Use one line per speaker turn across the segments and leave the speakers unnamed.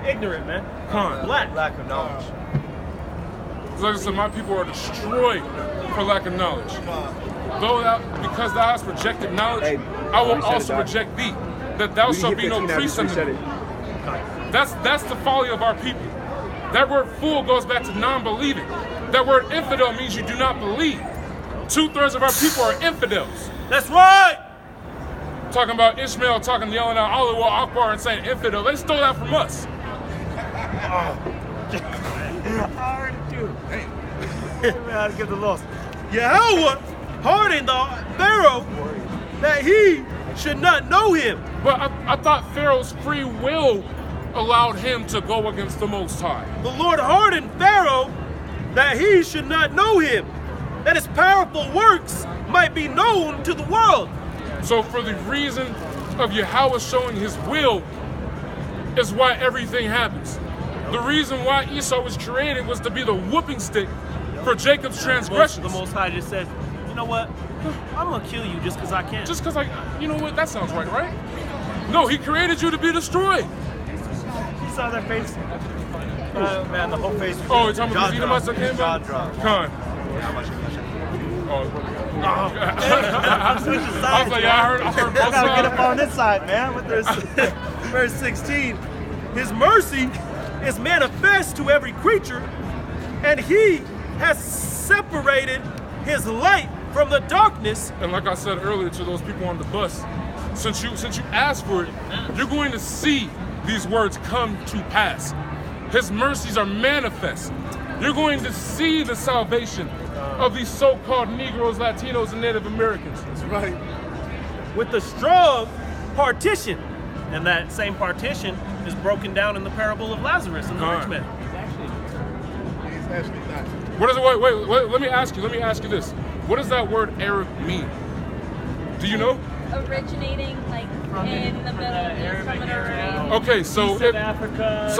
ignorant, man.
Black.
Lack of knowledge.
Like I said, my people are destroyed for lack of knowledge. Because thou hast rejected knowledge, I will also reject thee, that thou shalt be no priest unto me. That's the folly of our people. That word fool goes back to non-believing. That word infidel means you do not believe. 2/3 of our people are infidels.
That's right!
Talking about Ishmael, yelling out Allahu Akbar and saying infidel. They stole that from us.
How to give the loss. Yahweh hardened the Pharaoh that he should not know him.
But I thought Pharaoh's free will allowed him to go against the Most High.
The Lord hardened Pharaoh that he should not know him, that his powerful works might be known to the world.
So for the reason of Yahweh showing his will is why everything happens. The reason why Esau was created was to be the whooping stick for Jacob's transgressions.
The Most High just says, you know what? I'm gonna kill you just because I can.
Just because you know what? That sounds right? No, he created you to be destroyed.
You saw their face?
Man, the whole face was
Oh, you're talking about the Edomites that came
jaw
back?
drop.
Con. I was like, yeah, I heard both sides.
Gotta get up on this side, man. With this.
Verse 16, his mercy is manifest to every creature, and he has separated his light from the darkness.
And like I said earlier to those people on the bus, since you asked for it, you're going to see these words come to pass. His mercies are manifest. You're going to see the salvation of these so-called Negroes, Latinos, and Native Americans.
That's right. With the strong partition. And that same partition is broken down in the parable of Lazarus and the rich man.
He's actually not.
What is it? Wait, let me ask you this. What does that word Arab mean? Do you know?
Originating like in the Middle East, from an area.
Okay, so
East of Africa,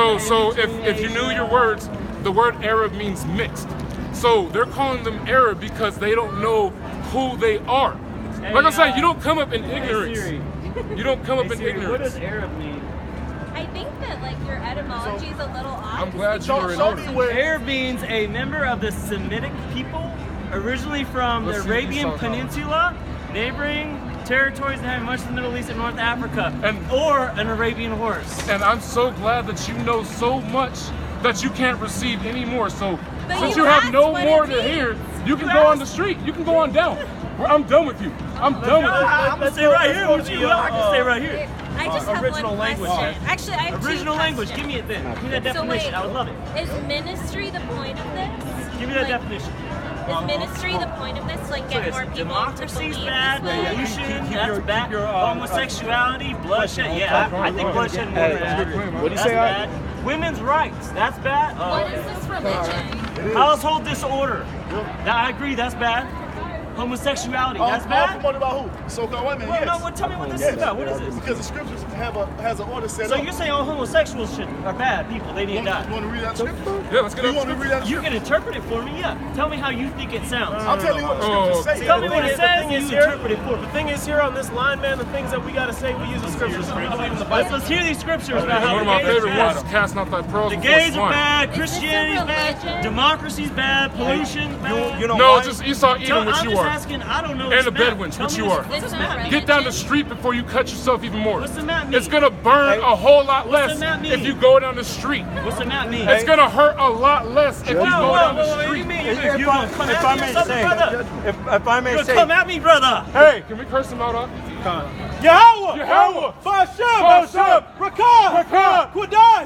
if you knew your words, the word Arab means mixed. So they're calling them Arab because they don't know who they are. Like I said, you don't come up in ignorance. You don't come up in ignorance.
What does Arab mean?
I think that like your etymology is a little odd.
I'm glad you were in
Show me
order.
where.
Arab means a member of the Semitic people, originally from the Arabian Peninsula, neighboring territories that have much of the Middle East and North Africa, or an Arabian horse.
And I'm so glad that you know so much that you can't receive any more. So
But
since
you
you have
asked
no
what
more
it
to
means.
hear, you can go on the street. You can go on down. I'm done with you. I'm done with you.
I'm gonna stay right here with you. I can stay right here.
I just have
original
one
language.
question. Actually, I have
Original
two
language.
questions.
Give me it then. Give me that
So
definition.
wait,
I would love it.
Is ministry the point of this?
Give me that
Like,
definition.
Is ministry the point of this? Like get more people to
Democracy's
believe
bad,
this way?
pollution, that's bad, homosexuality, bloodshed, yeah, I think bloodshed is more bad.
What do you
That's
say?
bad. Women's rights, that's bad.
What is this religion?
Household disorder, I agree, that's bad. Homosexuality, that's
All
bad.
promoted by who? So-called women,
Well,
yes.
no, tell me what this is about. What is this?
Because the scriptures has an order set
So
up.
you're saying all homosexuals are bad people, they need to die.
You want to read that scripture?
Yeah, let's get
You
up.
want to read that
You
scripture?
can interpret it for me, yeah. Tell me how you think it sounds.
I'll tell you what the scriptures say.
Tell me what it says and
is
you
here,
interpret it for me.
the thing is here on this line, man, the things that we gotta say, we use the scriptures. We believe in the Bible.
Let's hear these scriptures about how
One of
the
my
gays are
favorite ones
bad.
is casting out thy pearls
The
before
gays are
swine.
bad,
Is this a
Christianity's bad,
religion?
democracy's bad, pollution's bad.
You know
No,
why?
just Esau
Tell-
Edom, which
I'm
you
just
are.
asking, I don't know
And
what's
the
map.
Bedouins,
Tell
which
me
you
what's-
are.
What's
It's
the
not
map?
right.
Get down the street before you cut yourself even more.
What's the map mean?
It's gonna burn a whole lot
What's
less
the map mean?
if you go down the street.
What's the map mean?
It's gonna hurt a lot less if you go down the
What do you
street.
mean?
If
You gonna come
if
at
I
me or
may
something,
say,
brother?
if I may
You
say,
gonna come at me, brother?
Hey, can we curse him out?
Yahweh!
Yahweh!
Basham! Rakah! Quadash!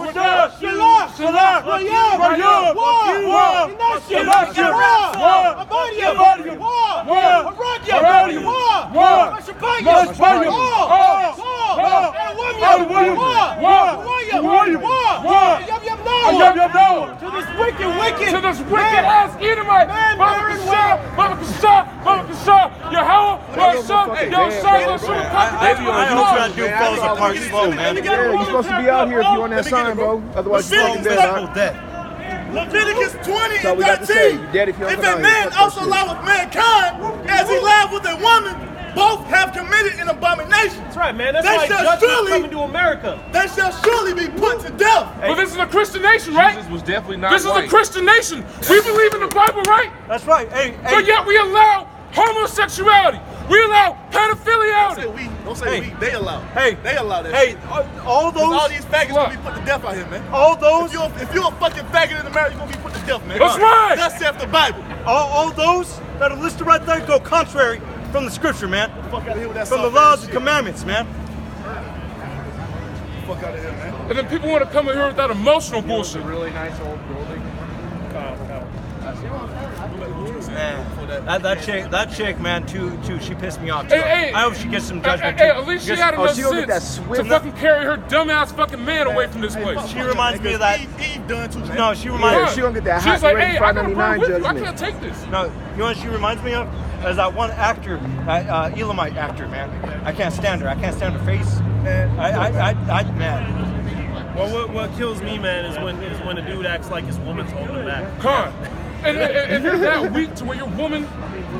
Shalach! Rayam! Wa! Inashia! Wa! Abadia! Wa! Aradia! Wa! Mashapaya! To this wicked!
To this wicked ass Edomite! Mama Kasha! Yahweh! Basham! Yo,
Baby, I don't try to do falls apart slow, man.
Yeah, you're supposed to be out here if you on that sign, bro. Otherwise, you're fucking dead,
Simple
dog.
death.
Leviticus 20
That's all
and
we got to say.
13.
You dead if you don't
If
come
a
out
man
here. Fuck
also
that
lie with mankind, as he lied with a woman, both have committed an abomination.
That's right, man. That's
They
why
shall
judgment's
surely-
coming to America.
They shall surely be put to death.
But this is a Christian nation, right?
Jesus was definitely not
This is
white.
a Christian nation. We believe in the Bible, right?
That's right. Hey,
But yet we allow homosexuality. We allow pedophiliality.
Don't say we. They allow.
Hey,
They allow that.
Hey, all those.
All these faggots gonna be put to death out here, man.
All those.
If you're a fucking faggot in America, you're gonna be put to death, man.
That's right.
That's saith the Bible.
All those that are listed right there go contrary from the scripture, man.
Fuck out of here with that
From the
soft
laws
ass
and
shit.
commandments, man.
Fuck out of here, man.
And then people want to come in here with that emotional bullshit.
Really nice old building.
Man, that chick, man, too, she pissed me off. Too.
Hey,
I hope she gets some judgment
Hey,
too.
at least she had enough sense to fucking carry her dumbass fucking man away from this place.
She reminds me of that.
Eve done too, man.
No, she reminds.
She gonna get that
She's
hot
like, hey, I got a problem with you. I
judgment.
can't take this.
No, you know what she reminds me of? Is that one actor, that Elamite actor, man. I can't stand her. I can't stand her face. Man. Man.
Well, what kills me, man, is when a dude acts like his woman's holding him back.
Con. And you're that weak to where your woman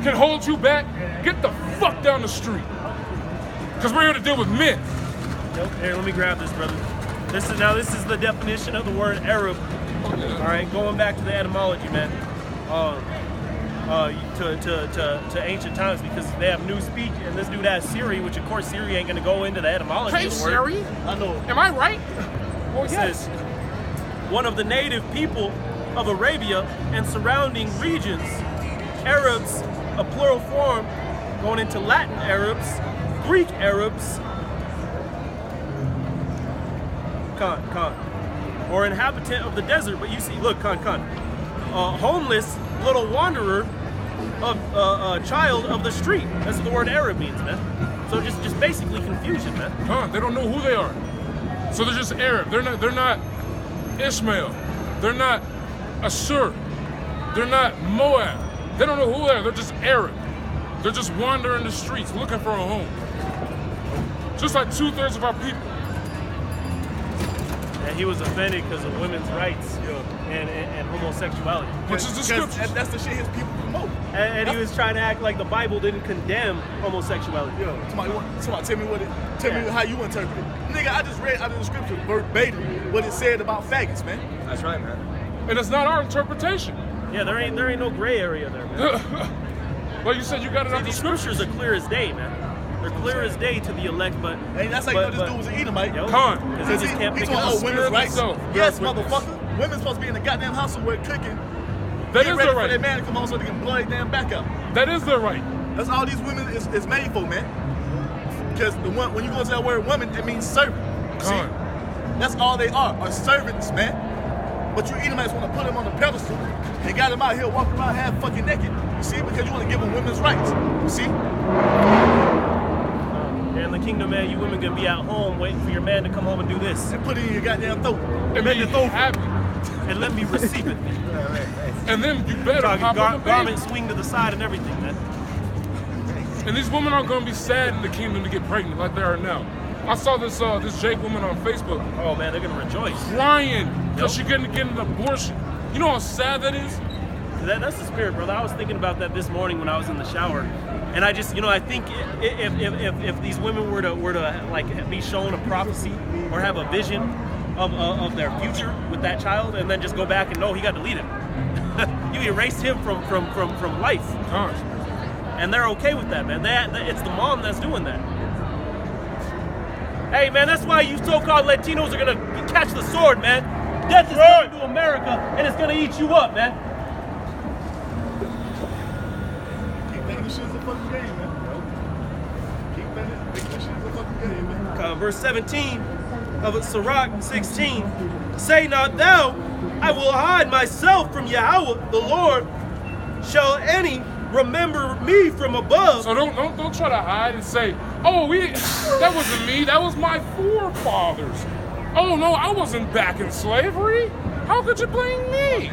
can hold you back, get the fuck down the street. Because we're here to deal with men.
Here, let me grab this, brother. This is the definition of the word Arab. All right, going back to the etymology, man. To ancient times, because they have new speech, and this dude has Siri, which of course Siri ain't gonna go into the etymology
Hey,
of the word.
Siri.
I know.
Am I right?
It says, one of the native people of Arabia and surrounding regions, Arabs, a plural form, going into Latin Arabs, Greek Arabs, or inhabitant of the desert. But you see, look, homeless little wanderer, a child of the street. That's what the word Arab means, man. So just basically confusion, man.
They don't know who they are. So they're just Arab. They're not Ishmael. They're not Ashur. They're not Moab. They don't know who they are. They're just Arab. They're just wandering the streets looking for a home. Just like 2/3 of our people.
And he was offended because of women's rights and homosexuality.
Which is the scriptures.
That's the shit his people promote.
And he was trying to act like the Bible didn't condemn homosexuality.
Somebody tell me how you interpret it. Nigga, I just read out of the scripture verbatim what it said about faggots, man.
That's right, man.
And it's not our interpretation.
Yeah, there ain't no gray area there, man.
Well, you said you got it out the
These
scriptures.
scriptures are clear as day, man. They're clear as day to the elect, but
Hey, that's how you know this dude was an Edomite.
Con.
Because he just can't pick it up.
women's rights.
itself.
Yes,
Bears witness.
motherfucker. Women's supposed to be in the goddamn house somewhere cooking.
That
Get
is
ready
their
for that
right.
man to come home so they can blow their damn back out.
That is their right.
That's all these women is made for, man. Because when you go to that word woman, it means servant. See?
Con.
That's all they are servants, man. But you Edomites want to put them on a pedestal and got them out here walking around half fucking naked. You see? Because you want to give them women's rights. You see?
in the kingdom, man, you women gonna be at home waiting for your man to come home and do this.
And put it in your goddamn throat.
And make it so happy.
And let me receive it.
And then you better
Talking
pop up a
garment
baby.
swing to the side and everything, man.
And these women aren't gonna be sad in the kingdom to get pregnant like they are now. I saw this Jake woman on Facebook
Oh man, they're gonna rejoice.
crying because she couldn't get an abortion. You know how sad that is?
That's the spirit, brother. I was thinking about that this morning when I was in the shower, and I just, I think if these women were to like be shown a prophecy or have a vision of their future with that child, and then just go back and know he got deleted. You erased him from life, and they're okay with that, man. It's the mom that's doing that. Hey, man, that's why you so-called Latinos are gonna catch the sword, man. Death is coming to America, and it's gonna eat you up, man.
Keep thinking this shit's a fucking game, man. Keep thinking this shit's a fucking game, man.
Verse 17 of Sirach 16. Say not thou, I will hide myself from Yahweh, the Lord. Shall any remember me from above?
So don't try to hide and say, oh, that wasn't me, that was my forefathers. Oh no, I wasn't back in slavery. How could you blame me?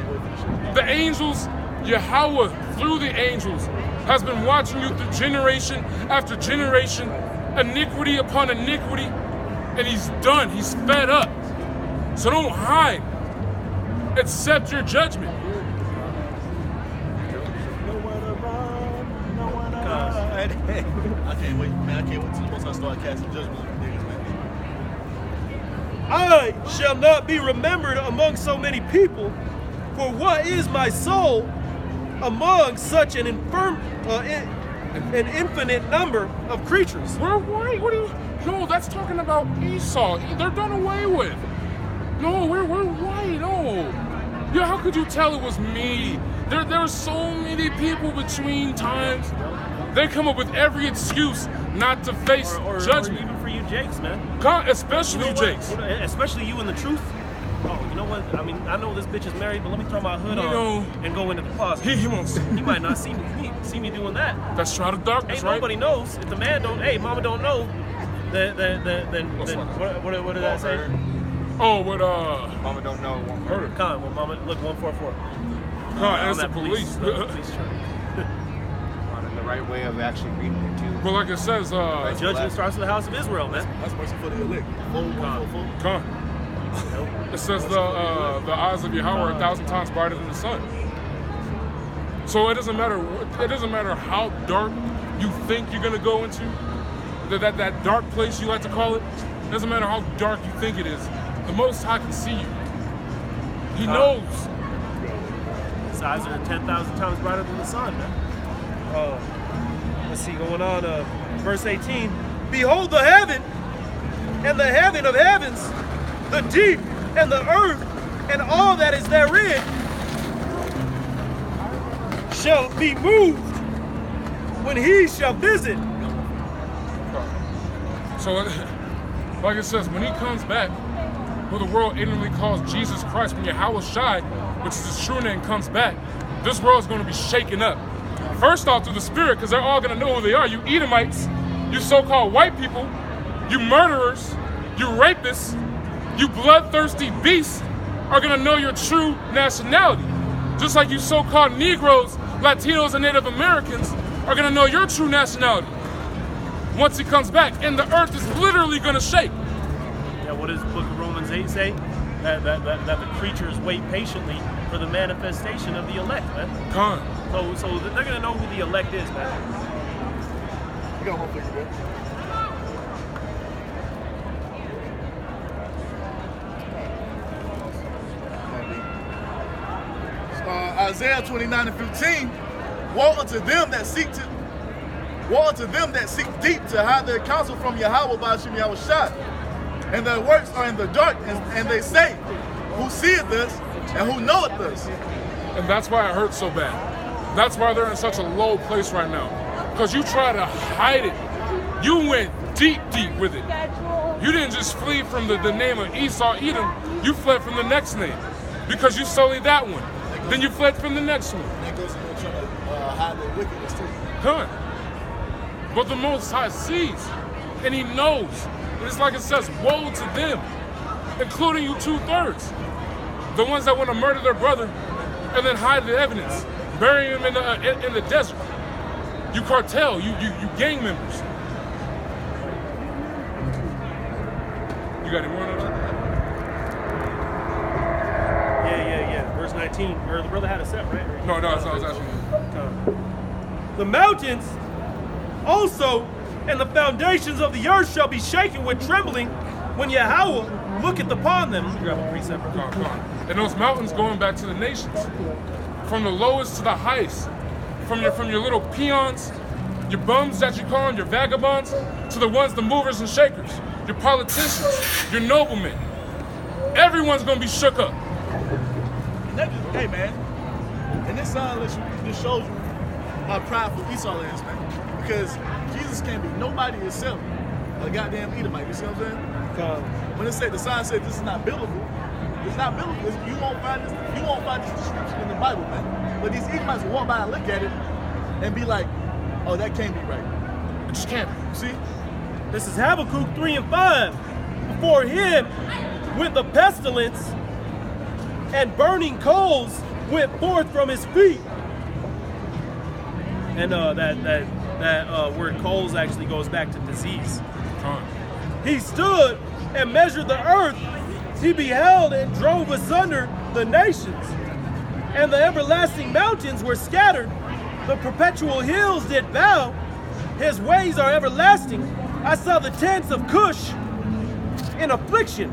The angels, Yahweh, through the angels, has been watching you through generation after generation, iniquity upon iniquity, and he's done, he's fed up. So don't hide. Accept your judgment.
I can't wait, man. I can't wait till once I start casting judgment on you niggas, man.
I I shall not be remembered among so many people, for what is my soul among such an infinite number of creatures?
We're white. What are you? No, that's talking about Esau. They're done away with. No, we're white. No. Yeah, how could you tell it was me? There are so many people between times. They come up with every excuse not to face judgment.
Or even for you, Jakes, man.
Especially you, Jakes.
Especially you in the truth. Oh, you know what? I mean, I know this bitch is married, but let me throw my hood on and go into the closet.
He won't.
He might not see me doing that.
That's shroud of darkness,
Ain't
right?
nobody knows. If the man don't, hey, mama don't know, then what did I say?
Oh, what
Mama don't know. Won't
murder.
Con, well, mama, look, 144.
Con, that's the police.
Police truck.
in the right way of actually reading it too.
But like it says,
Judgment starts in the house of Israel, man.
That's mercy for the elect.
Con. It says the eyes of Yahweh are 1,000 times brighter than the sun. So it doesn't matter. It doesn't matter how dark you think you're gonna go into that dark place you like to call it. It doesn't matter how dark you think it is. The Most High can see you. He knows.
His eyes are 10,000 times brighter than the sun, man. Let's see, going on. Verse 18. Behold the heaven and the heaven of heavens, the deep and the earth and all that is therein shall be moved when he shall visit.
So, like it says, when he comes back, who the world ignorantly calls Jesus Christ, when Yahweh Shai, which is his true name, comes back, this world is going to be shaken up. First off, through the Spirit, because they're all going to know who they are. You Edomites, you so-called white people, you murderers, you rapists, you bloodthirsty beasts are going to know your true nationality. Just like you so-called Negroes, Latinos, and Native Americans are going to know your true nationality once he comes back. And the earth is literally going to shake.
Yeah, what does the book of Romans 8 say? That the creatures wait patiently for the manifestation of the elect, man.
Con.
So they're going to know who the elect is, man.
You got one for you, bro. Isaiah 29:15. Woe unto them that seek deep to hide their counsel from Yahweh by Hashem Yahweh Shai. And their works are in the dark, and they say, who seeth this and who knoweth this?
And that's why it hurts so bad. That's why they're in such a low place right now. Because you try to hide it. You went deep with it. You didn't just flee from the name of Esau, Edom. You fled from the next name. Because you sullied that one. Then you fled from the next one.
That goes into trying to hide their wickedness too.
Huh. But the Most High sees. And he knows. And it's like it says, woe to them. Including you 2/3. The ones that want to murder their brother and then hide the evidence. Bury him in the desert. You cartel, you gang members. You got any more on that?
Yeah. Verse 19. Or the brother had a set, right?
No, that's what I was asking you.
The mountains also and the foundations of the earth shall be shaken with trembling when Yahweh looketh upon them. Grab a precept.
And those mountains going back to the nations. From the lowest to the highest. From your little peons, your bums that you call them, your vagabonds, to the ones, the movers and shakers, your politicians, your noblemen. Everyone's gonna be shook up.
And that just, hey man, and this just shows you how prideful Esau is, man. Because Jesus can't be nobody except a goddamn Edomite. You see what I'm saying? When the sign said this is not biblical, it's not biblical. You won't find this description in the Bible, man. But these Edomites will walk by and look at it and be like, oh, that can't be right.
It just can't be.
See?
This is Habakkuk 3:5. Before him went the pestilence, and burning coals went forth from his feet. And that word coals actually goes back to disease. He stood and measured the earth. He beheld and drove asunder the nations. And the everlasting mountains were scattered. The perpetual hills did bow. His ways are everlasting. I saw the tents of Cush in affliction.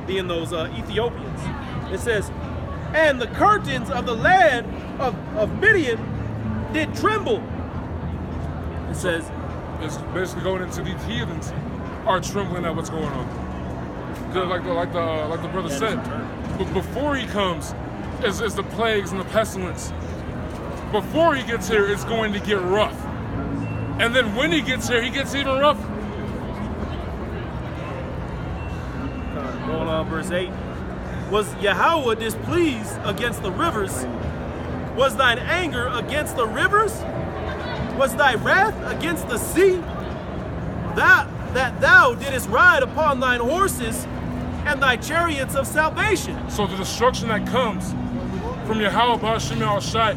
being those Ethiopians. It says, and the curtains of the land of Midian did tremble. It says,
it's basically going into these heathens are trembling at what's going on. Like the brother said, but before he comes is the plagues and the pestilence. Before he gets here, it's going to get rough. And then when he gets here, he gets even rougher.
Going on, verse 8. Was Yahweh displeased against the rivers? Was thine anger against the rivers? Was thy wrath against the sea? That thou didst ride upon thine horses and thy chariots of salvation.
So the destruction that comes from Yahweh Ba'ashem Al Shai